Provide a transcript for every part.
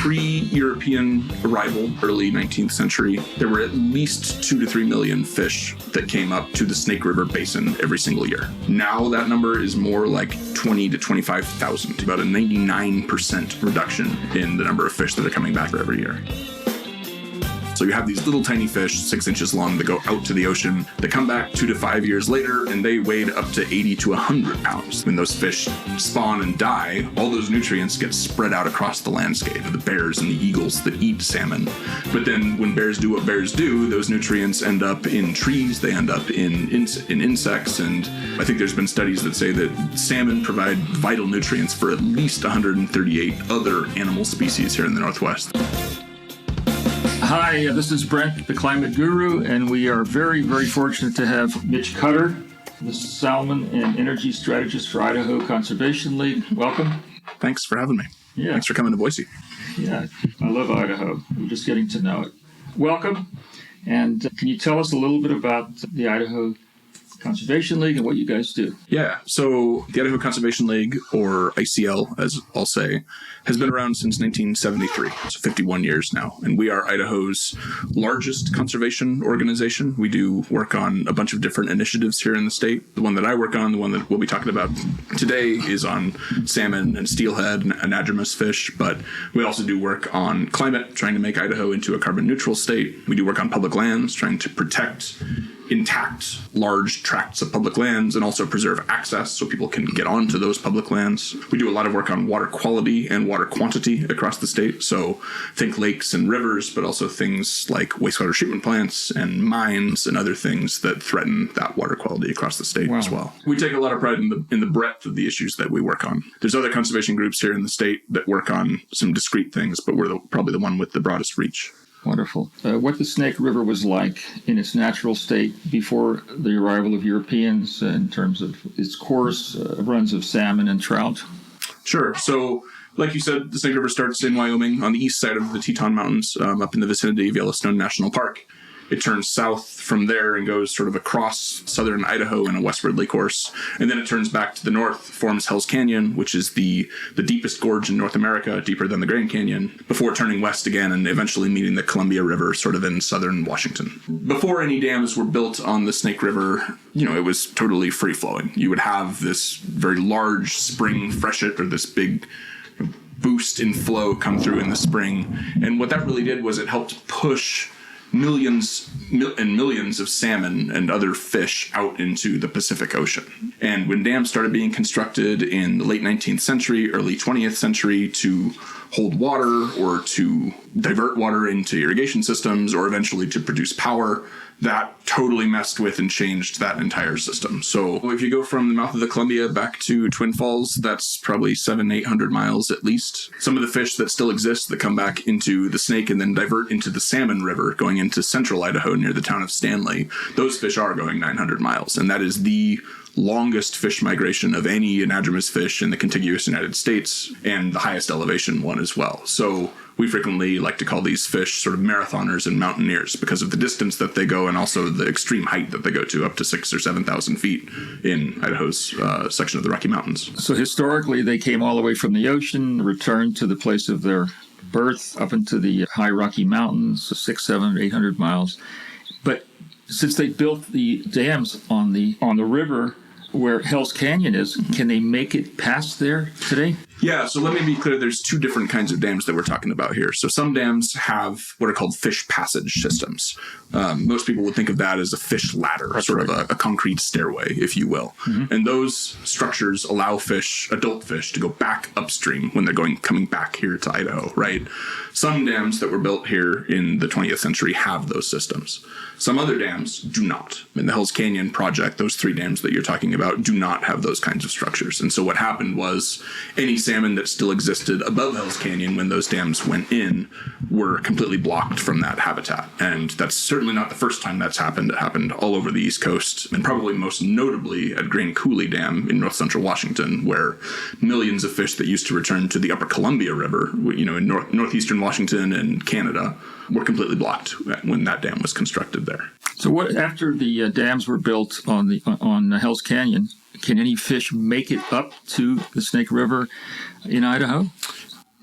pre-European arrival, early 19th century, there were at least 2 to 3 million fish that came up to the Snake River Basin every single year. Now that number is more like 20 to 25,000, about a 99% reduction in the number of fish that are coming back every year. So you have these little tiny fish, 6 inches long, that go out to the ocean. They come back 2 to 5 years later, and they weighed up to 80 to 100 pounds. When those fish spawn and die, all those nutrients get spread out across the landscape. The bears and the eagles that eat salmon. But then when bears do what bears do, those nutrients end up in trees, they end up in insects, and I think there's been studies that say that salmon provide vital nutrients for at least 138 other animal species here in the Northwest. Hi, this is Brent, the Climate Guru, and we are very, very fortunate to have Mitch Cutter, the Salmon and Energy Strategist for Idaho Conservation League. Welcome. Thanks for having me. Yeah. Thanks for coming to Boise. Yeah, I love Idaho. I'm just getting to know it. Welcome. And can you tell us a little bit about the Idaho Conservation League and what you guys do? Yeah, so the Idaho Conservation League, or ICL, as I'll say, has been around since 1973, so 51 years now. And we are Idaho's largest conservation organization. We do work on a bunch of different initiatives here in the state. The one that I work on, the one that we'll be talking about today, is on salmon and steelhead and anadromous fish. But we also do work on climate, trying to make Idaho into a carbon neutral state. We do work on public lands, trying to protect intact large tracts of public lands and also preserve access so people can get onto those public lands. We do a lot of work on water quality and water quantity across the state. So think lakes and rivers, but also things like wastewater treatment plants and mines and other things that threaten that water quality across the state as well. We take a lot of pride in the breadth of the issues that we work on. There's other conservation groups here in the state that work on some discrete things, but we're probably the one with the broadest reach. Wonderful. What the Snake River was like in its natural state before the arrival of Europeans in terms of its course, runs of salmon and trout? Sure. So, like you said, the Snake River starts in Wyoming on the east side of the Teton Mountains, up in the vicinity of Yellowstone National Park. It turns south from there and goes sort of across southern Idaho in a westwardly course. And then it turns back to the north, forms Hell's Canyon, which is the deepest gorge in North America, deeper than the Grand Canyon, before turning west again and eventually meeting the Columbia River sort of in southern Washington. Before any dams were built on the Snake River, it was totally free-flowing. You would have this very large spring freshet, or this big boost in flow come through in the spring. And what that really did was it helped push millions and millions of salmon and other fish out into the Pacific Ocean. And when dams started being constructed in the late 19th century, early 20th century to hold water or to divert water into irrigation systems or eventually to produce power, that totally messed with and changed that entire system. So if you go from the mouth of the Columbia back to Twin Falls, that's probably 700-800 miles at least. Some of the fish that still exist that come back into the Snake and then divert into the Salmon River going into central Idaho near the town of Stanley, those fish are going 900 miles. And that is the longest fish migration of any anadromous fish in the contiguous United States, and the highest elevation one as well. So we frequently like to call these fish sort of marathoners and mountaineers because of the distance that they go and also the extreme height that they go to, up to 6,000 or 7,000 feet in Idaho's section of the Rocky Mountains. So historically, they came all the way from the ocean, returned to the place of their birth up into the high Rocky Mountains, 600, 700, 800 miles. But since they built the dams on the river where Hell's Canyon is, can they make it past there today? Yeah, so let me be clear. There's two different kinds of dams that we're talking about here. So some dams have what are called fish passage systems. Most people would think of that as a fish ladder, That's sort right. of a concrete stairway, if you will. Mm-hmm. And those structures allow adult fish, to go back upstream when they're coming back here to Idaho, right? Some dams that were built here in the 20th century have those systems. Some other dams do not. In the Hell's Canyon project, those 3 dams that you're talking about do not have those kinds of structures. And so what happened was any salmon that still existed above Hell's Canyon when those dams went in were completely blocked from that habitat. And that's certainly not the first time that's happened. It happened all over the East Coast, and probably most notably at Grand Coulee Dam in north central Washington, where millions of fish that used to return to the upper Columbia River, in northeastern Washington and Canada, were completely blocked when that dam was constructed there. So what after the dams were built on Hell's Canyon, can any fish make it up to the Snake River in Idaho?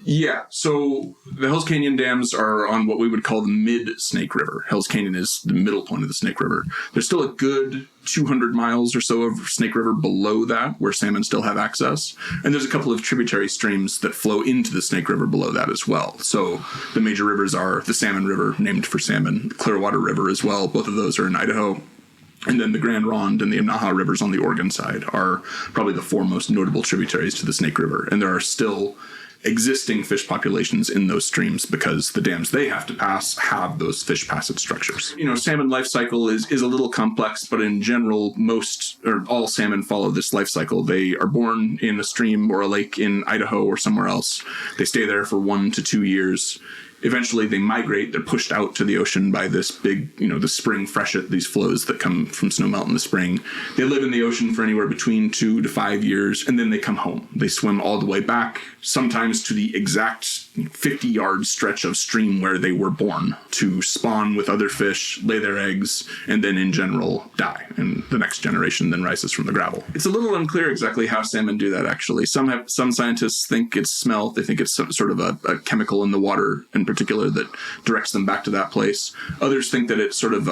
Yeah, so the Hells Canyon dams are on what we would call the mid-Snake River. Hells Canyon is the middle point of the Snake River. There's still a good 200 miles or so of Snake River below that where salmon still have access. And there's a couple of tributary streams that flow into the Snake River below that as well. So the major rivers are the Salmon River, named for salmon, Clearwater River as well. Both of those are in Idaho. And then the Grand Ronde and the Imnaha rivers on the Oregon side are probably the four most notable tributaries to the Snake River. And there are still existing fish populations in those streams because the dams they have to pass have those fish passage structures. Salmon life cycle is a little complex, but in general, most or all salmon follow this life cycle. They are born in a stream or a lake in Idaho or somewhere else. They stay there for 1 to 2 years. Eventually they migrate, they're pushed out to the ocean by this big, the spring freshet, these flows that come from snowmelt in the spring. They live in the ocean for anywhere between 2 to 5 years, and then they come home. They swim all the way back, sometimes to the exact 50-yard stretch of stream where they were born, to spawn with other fish, lay their eggs, and then in general die. And the next generation then rises from the gravel. It's a little unclear exactly how salmon do that, actually. Some scientists think it's smell. They think it's some sort of a chemical in the water in particular that directs them back to that place. Others think that it's sort of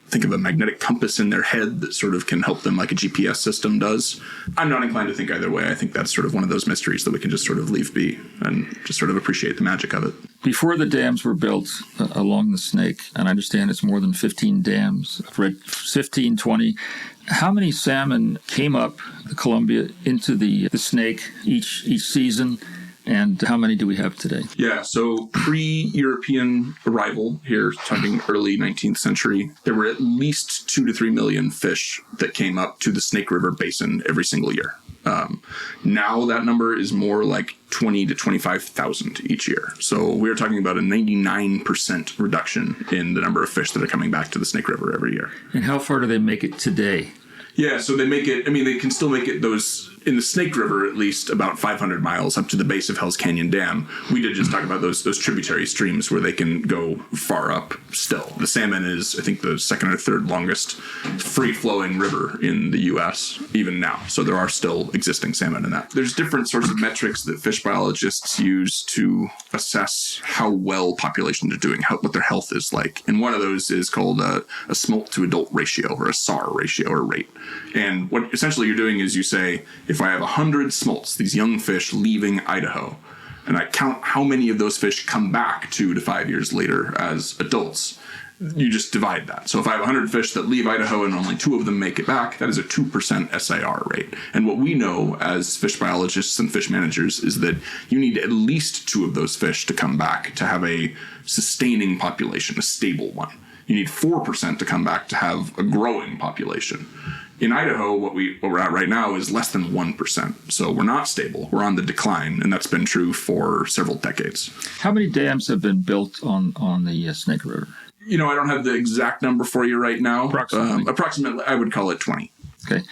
think of a magnetic compass in their head that sort of can help them like a GPS system does. I'm not inclined to think either way. I think that's sort of one of those mysteries that we can just sort of leave be and just sort of appreciate the magic of it. Before the dams were built along the Snake, and I understand it's more than 15 dams, I've read 15, 20, how many salmon came up the Columbia into the Snake each season? And how many do we have today? Yeah, so pre-European arrival here, talking early 19th century, there were at least 2 to 3 million fish that came up to the Snake River Basin every single year. Now that number is more like 20 to 25,000 each year. So we're talking about a 99% reduction in the number of fish that are coming back to the Snake River every year. And how far do they make it today? Yeah, so they make it, they can still make it those, in the Snake River at least, about 500 miles up to the base of Hells Canyon Dam. We did just talk about those tributary streams where they can go far up still. The salmon is, I think, the second or third longest free-flowing river in the U.S., even now. So there are still existing salmon in that. There's different sorts of metrics that fish biologists use to assess how well populations are doing, what their health is like. And one of those is called a smolt to adult ratio, or a SAR ratio, or rate. And what essentially you're doing is you say, if I have 100 smolts, these young fish leaving Idaho, and I count how many of those fish come back 2 to 5 years later as adults, you just divide that. So if I have 100 fish that leave Idaho and only 2 of them make it back, that is a 2% SIR rate. And what we know as fish biologists and fish managers is that you need at least 2 of those fish to come back to have a sustaining population, a stable one. You need 4% to come back to have a growing population. In Idaho, what we're at right now is less than 1%. So we're not stable. We're on the decline, and that's been true for several decades. How many dams have been built on the Snake River? I don't have the exact number for you right now. Approximately, I would call it 20. Okay.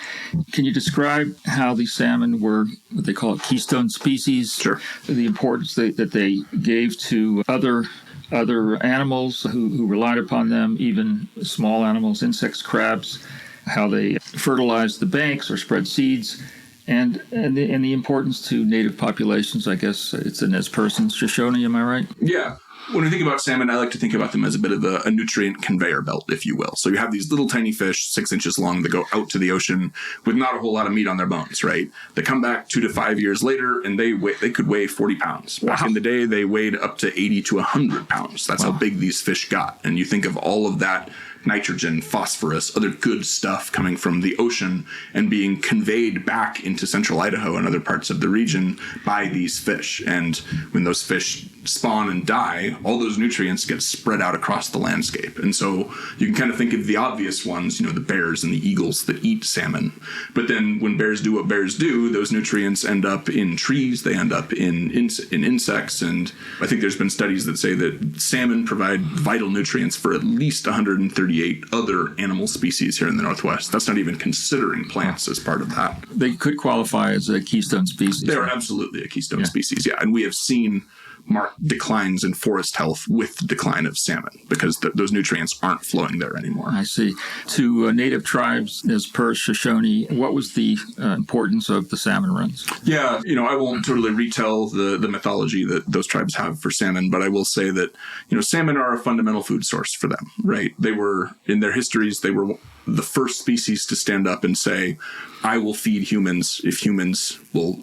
Can you describe how the salmon were, what they call it, keystone species? Sure. The importance that they gave to other animals who relied upon them, even small animals, insects, crabs, how they fertilized the banks or spread seeds, and the importance to native populations. I guess it's the Nez Persons, Shoshone, am I right? Yeah. When we think about salmon, I like to think about them as a bit of a nutrient conveyor belt, if you will. So you have these little tiny fish, 6 inches long, that go out to the ocean with not a whole lot of meat on their bones, right? They come back 2 to 5 years later, and they could weigh 40 pounds. Back in the day, they weighed up to 80 to 100 pounds. That's how big these fish got. And you think of all of that nitrogen, phosphorus, other good stuff coming from the ocean and being conveyed back into central Idaho and other parts of the region by these fish. And when those fish spawn and die, all those nutrients get spread out across the landscape. And so you can kind of think of the obvious ones, the bears and the eagles that eat salmon. But then when bears do what bears do, those nutrients end up in trees, they end up in insects. And I think there's been studies that say that salmon provide vital nutrients for at least 138 other animal species here in the Northwest. That's not even considering plants as part of that. They could qualify as a keystone species. They are absolutely a keystone species, yeah. And we have seen marked declines in forest health with the decline of salmon because those nutrients aren't flowing there anymore. I see. To native tribes, as per Shoshone, what was the importance of the salmon runs? Yeah, I won't totally retell the mythology that those tribes have for salmon, but I will say that, salmon are a fundamental food source for them, right? They were, in their histories, they were the first species to stand up and say, I will feed humans if humans will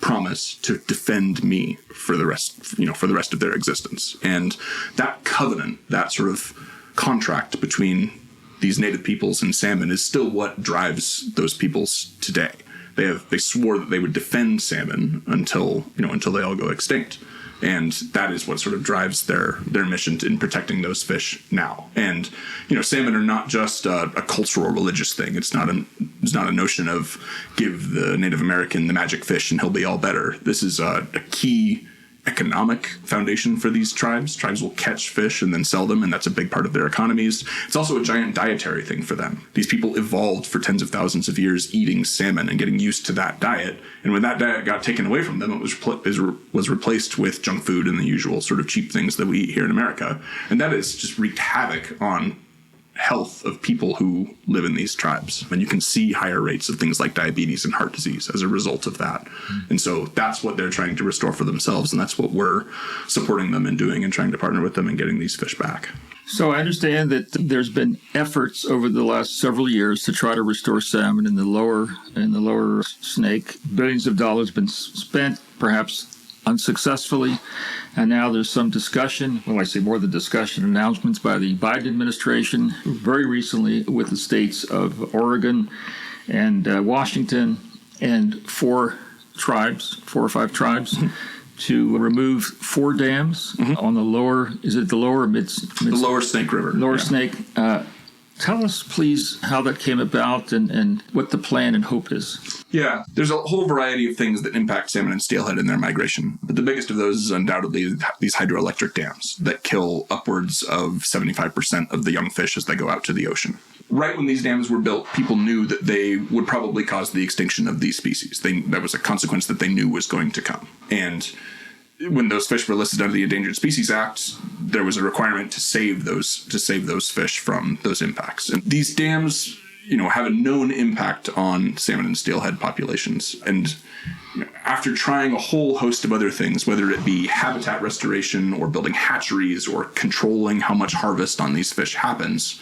promise to defend me for the rest of their existence. And that covenant, that sort of contract between these native peoples and salmon is still what drives those peoples today. They swore that they would defend salmon until they all go extinct. And that is what sort of drives their mission in protecting those fish now. And, salmon are not just a cultural, religious thing. It's not a notion of give the Native American the magic fish and he'll be all better. This is a key economic foundation for these tribes. Tribes will catch fish and then sell them, and that's a big part of their economies. It's also a giant dietary thing for them. These people evolved for tens of thousands of years eating salmon and getting used to that diet. And when that diet got taken away from them, it was replaced with junk food and the usual sort of cheap things that we eat here in America. And that has just wreaked havoc on health of people who live in these tribes. And you can see higher rates of things like diabetes and heart disease as a result of that. And so that's what they're trying to restore for themselves. And that's what we're supporting them in doing and trying to partner with them in getting these fish back. So I understand that there's been efforts over the last several years to try to restore salmon in the lower Snake. Billions of dollars been spent, perhaps unsuccessfully. And now there's some discussion, well, I say more than discussion, announcements by the Biden administration very recently with the states of Oregon and Washington and 4 or 5 tribes to remove 4 dams on the lower, is it the lower the lower Snake River. Lower Snake. Tell us, please, how that came about and what the plan and hope is. Yeah, there's a whole variety of things that impact salmon and steelhead in their migration. But the biggest of those is undoubtedly these hydroelectric dams that kill upwards of 75% of the young fish as they go out to the ocean. Right when these dams were built, people knew that they would probably cause the extinction of these species. That was a consequence that they knew was going to come. And when those fish were listed under the Endangered Species Act, there was a requirement to save those fish from those impacts. And these dams, have a known impact on salmon and steelhead populations. And after trying a whole host of other things, whether it be habitat restoration or building hatcheries or controlling how much harvest on these fish happens,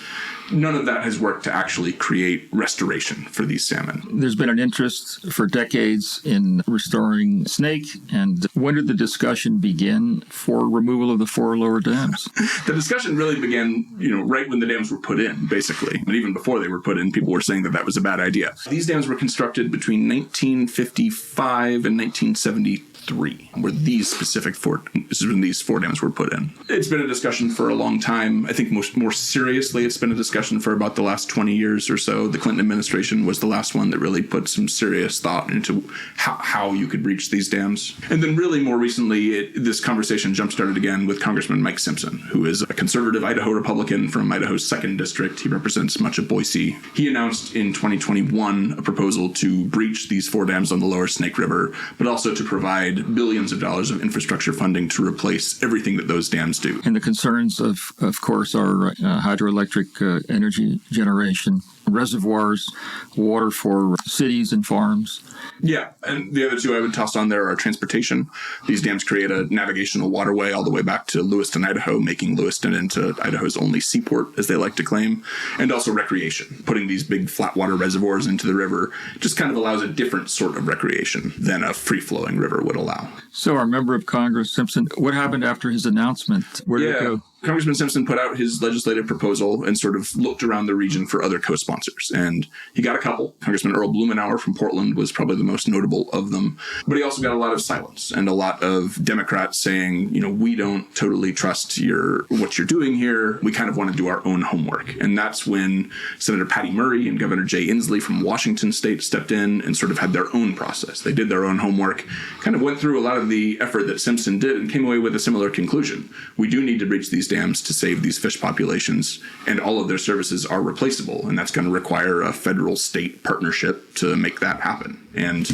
none of that has worked to actually create restoration for these salmon. There's been an interest for decades in restoring snake. And when did the discussion begin for removal of the 4 lower dams? The discussion really began, right when the dams were put in, basically. But even before they were put in, people were saying that was a bad idea. These dams were constructed between 1955 and 1973, where these 4 dams were put in. It's been a discussion for a long time. I think more seriously, it's been a discussion for about the last 20 years or so. The Clinton administration was the last one that really put some serious thought into how you could reach these dams. And then really more recently, this conversation jump-started again with Congressman Mike Simpson, who is a conservative Idaho Republican from Idaho's 2nd District. He represents much of Boise. He announced in 2021 a proposal to breach these 4 dams on the lower Snake River, but also to provide billions of dollars of infrastructure funding to replace everything that those dams do. And the concerns, of course, are hydroelectric energy generation, reservoirs, water for cities and farms. Yeah, and the other 2 I would toss on there are transportation. These dams create a navigational waterway all the way back to Lewiston, Idaho, making Lewiston into Idaho's only seaport, as they like to claim, and also recreation. Putting these big flat water reservoirs into the river just kind of allows a different sort of recreation than a free-flowing river would allow. So our member of Congress, Simpson, what happened after his announcement? Where did it go? Congressman Simpson put out his legislative proposal and sort of looked around the region for other co-sponsors. And he got a couple. Congressman Earl Blumenauer from Portland was probably the most notable of them. But he also got a lot of silence and a lot of Democrats saying, we don't totally trust what you're doing here. We kind of want to do our own homework. And that's when Senator Patty Murray and Governor Jay Inslee from Washington State stepped in and sort of had their own process. They did their own homework, kind of went through a lot of the effort that Simpson did and came away with a similar conclusion. We do need to breach these dams to save these fish populations, and all of their services are replaceable, and that's going to require a federal-state partnership to make that happen. And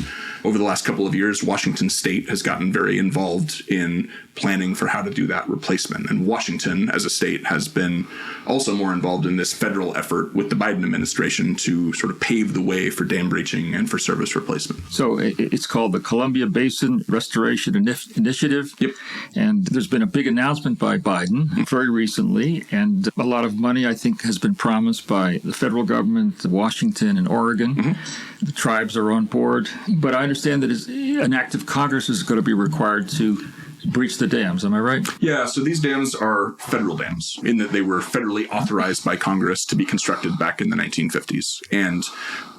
over the last couple of years, Washington State has gotten very involved in planning for how to do that replacement. And Washington, as a state, has been also more involved in this federal effort with the Biden administration to sort of pave the way for dam breaching and for service replacement. So it's called the Columbia Basin Restoration Initiative. Yep. And there's been a big announcement by Biden very recently, and a lot of money, I think, has been promised by the federal government, Washington and Oregon. The tribes are on board. But I understand that an act of Congress is going to be required to breach the dams. Am I right? Yeah, so these dams are federal dams in that they were federally authorized by Congress to be constructed back in the 1950s. And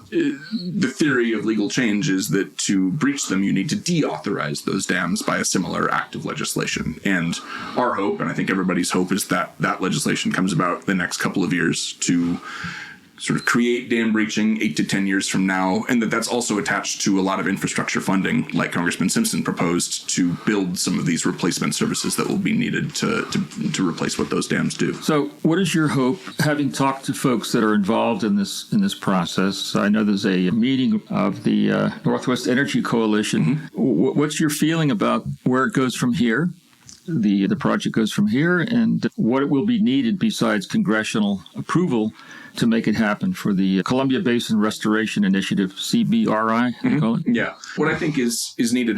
the theory of legal change is that to breach them, you need to deauthorize those dams by a similar act of legislation. And our hope, and I think everybody's hope, is that that legislation comes about the next couple of years to sort of create dam breaching 8 to 10 years from now, and that's also attached to a lot of infrastructure funding, like Congressman Simpson proposed, to build some of these replacement services that will be needed to replace what those dams do. So what is your hope, having talked to folks that are involved in this process? I know there's a meeting of the Northwest Energy Coalition. What's your feeling about where it goes from here? The project goes from here, and what will be needed besides congressional approval to make it happen for the Columbia Basin Restoration Initiative, CBRI, they call it? Yeah. What I think is needed,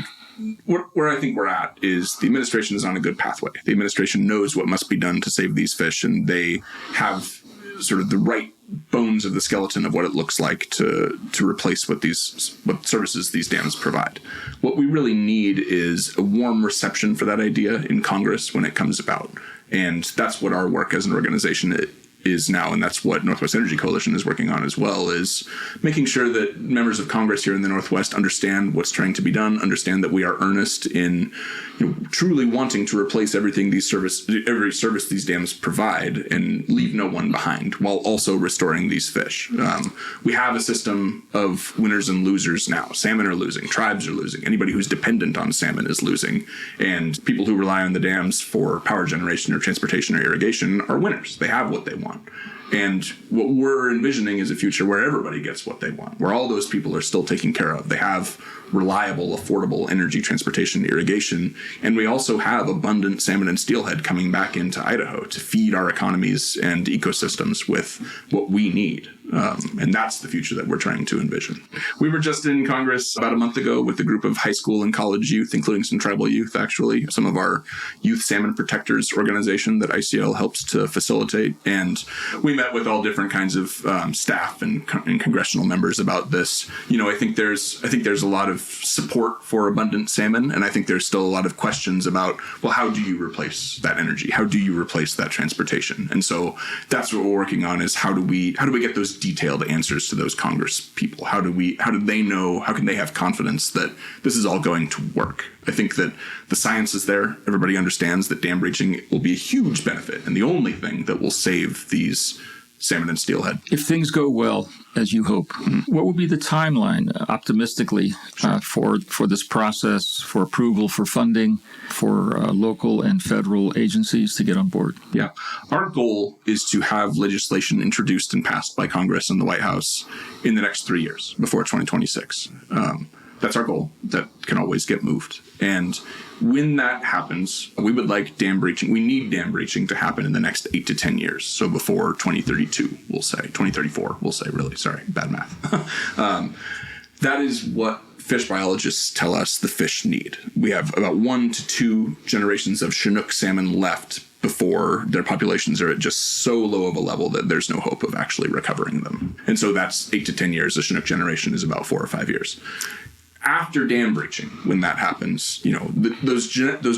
where I think we're at, is the administration is on a good pathway. The administration knows what must be done to save these fish, and they have sort of the right bones of the skeleton of what it looks like to replace what services these dams provide. What we really need is a warm reception for that idea in Congress when it comes about. And that's what our work as an organization is now, and that's what Northwest Energy Coalition is working on as well, is making sure that members of Congress here in the Northwest understand what's trying to be done, understand that we are earnest in truly wanting to replace every service these dams provide and leave no one behind, while also restoring these fish. We have a system of winners and losers now. Salmon are losing, tribes are losing, anybody who's dependent on salmon is losing, and people who rely on the dams for power generation or transportation or irrigation are winners. They have what they want. And what we're envisioning is a future where everybody gets what they want, where all those people are still taken care of. They have reliable, affordable energy, transportation, irrigation, and we also have abundant salmon and steelhead coming back into Idaho to feed our economies and ecosystems with what we need. And that's the future that we're trying to envision. We were just in Congress about a month ago with a group of high school and college youth, including some tribal youth, actually, some of our youth salmon protectors organization that ICL helps to facilitate. And we met with all different kinds of staff and congressional members about this. I think there's a lot of support for abundant salmon, and I think there's still a lot of questions about, well, how do you replace that energy? How do you replace that transportation? And so that's what we're working on, is how do we get those detailed answers to those Congress people? How do they know, how can they have confidence that this is all going to work? I think that the science is there. Everybody understands that dam breaching will be a huge benefit and the only thing that will save these salmon and steelhead. If things go well, as you hope, what would be the timeline, optimistically, for this process, for approval, for funding, for local and federal agencies to get on board? Yeah. Our goal is to have legislation introduced and passed by Congress and the White House in the next 3 years, before 2026. That's our goal. That can always get moved. And when that happens, we would like dam breaching. We need dam breaching to happen in the next 8 to 10 years. So before 2032, we'll say. 2034, we'll say, really. Sorry, bad math. That is what fish biologists tell us the fish need. We have about 1 to 2 generations of Chinook salmon left before their populations are at just so low of a level that there's no hope of actually recovering them. And so that's 8 to 10 years. The Chinook generation is about 4 or 5 years. After dam breaching, when that happens, those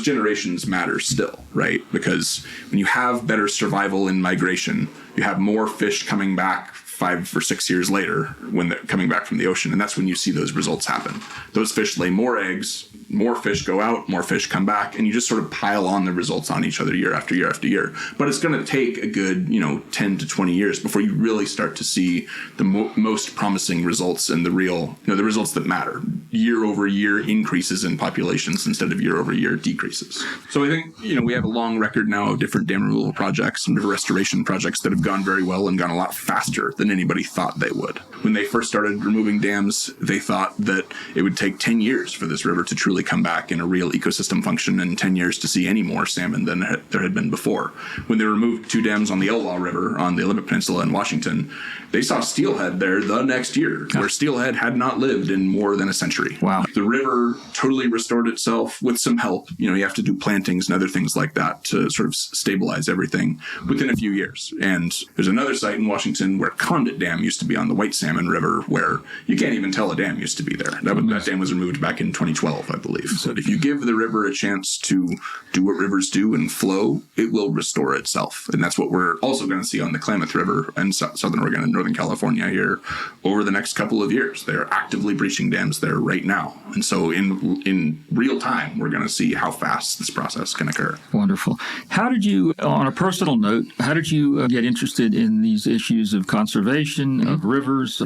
generations matter still, right? Because when you have better survival in migration, you have more fish coming back 5 or 6 years later when they're coming back from the ocean. And that's when you see those results happen. Those fish lay more eggs, more fish go out, more fish come back, and you just sort of pile on the results on each other year after year after year. But it's going to take a good, 10 to 20 years before you really start to see the most promising results and the real, the results that matter. Year over year increases in populations instead of year over year decreases. So I think, we have a long record now of different dam removal projects and restoration projects that have gone very well and gone a lot faster than anybody thought they would. When they first started removing dams, they thought that it would take 10 years for this river to truly really come back in a real ecosystem function in 10 years to see any more salmon than there had been before. When they removed 2 dams on the Elwha River on the Olympic Peninsula in Washington, they saw steelhead there the next year, where steelhead had not lived in more than a century. Wow. The river totally restored itself with some help. You have to do plantings and other things like that to sort of stabilize everything within a few years. And there's another site in Washington where Condit Dam used to be on the White Salmon River, where you can't even tell a dam used to be there. That dam was removed back in 2012, I believe. So if you give the river a chance to do what rivers do and flow, it will restore itself. And that's what we're also going to see on the Klamath River in Southern Oregon and Northern California here over the next couple of years. They're actively breaching dams there right now. And so in real time, we're going to see how fast this process can occur. Wonderful. How did you, on a personal note, how did you get interested in these issues of conservation, of rivers?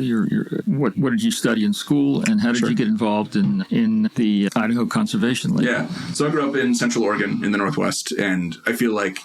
What did you study in school, and how did you get involved in the Idaho Conservation League? Yeah. So I grew up in Central Oregon in the Northwest, and I feel like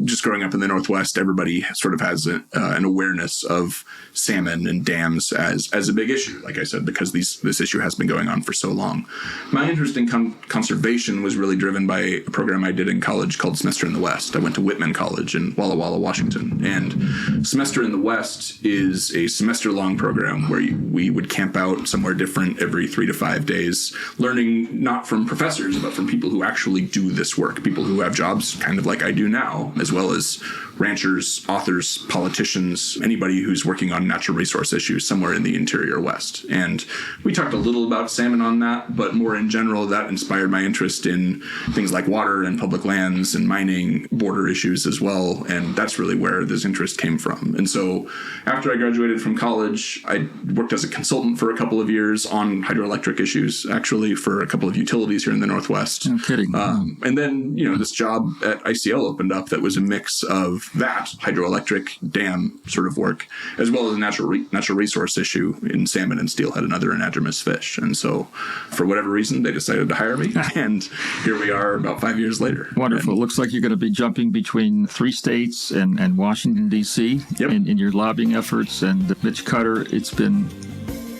just growing up in the Northwest, everybody sort of has an awareness of salmon and dams as a big issue, like I said, because this issue has been going on for so long. My interest in conservation was really driven by a program I did in college called Semester in the West. I went to Whitman College in Walla Walla, Washington, and Semester in the West is a semester-long program where we would camp out somewhere different every 3 to 5 days, learning not from professors, but from people who actually do this work, people who have jobs kind of like I do now, as well as ranchers, authors, politicians, anybody who's working on natural resource issues somewhere in the interior West. And we talked a little about salmon on that, but more in general, that inspired my interest in things like water and public lands and mining, border issues as well. And that's really where this interest came from. And so after I graduated from college, I worked as a consultant for a couple of years on hydroelectric issues, actually, for a couple of utilities here in the Northwest. No kidding. And then, this job at ICL opened up that was a mix of that hydroelectric dam sort of work, as well as a natural resource issue in salmon and steelhead and other anadromous fish. And so for whatever reason, they decided to hire me. And here we are about 5 years later. Wonderful. Looks like you're going to be jumping between 3 states and Washington, D.C. in your lobbying efforts. And Mitch Cutter, it's been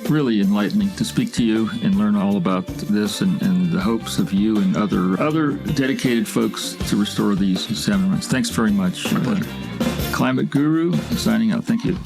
really enlightening to speak to you and learn all about this and the hopes of you and other dedicated folks to restore these salmon runs. Thanks very much. My pleasure. Climate Guru signing out. Thank you.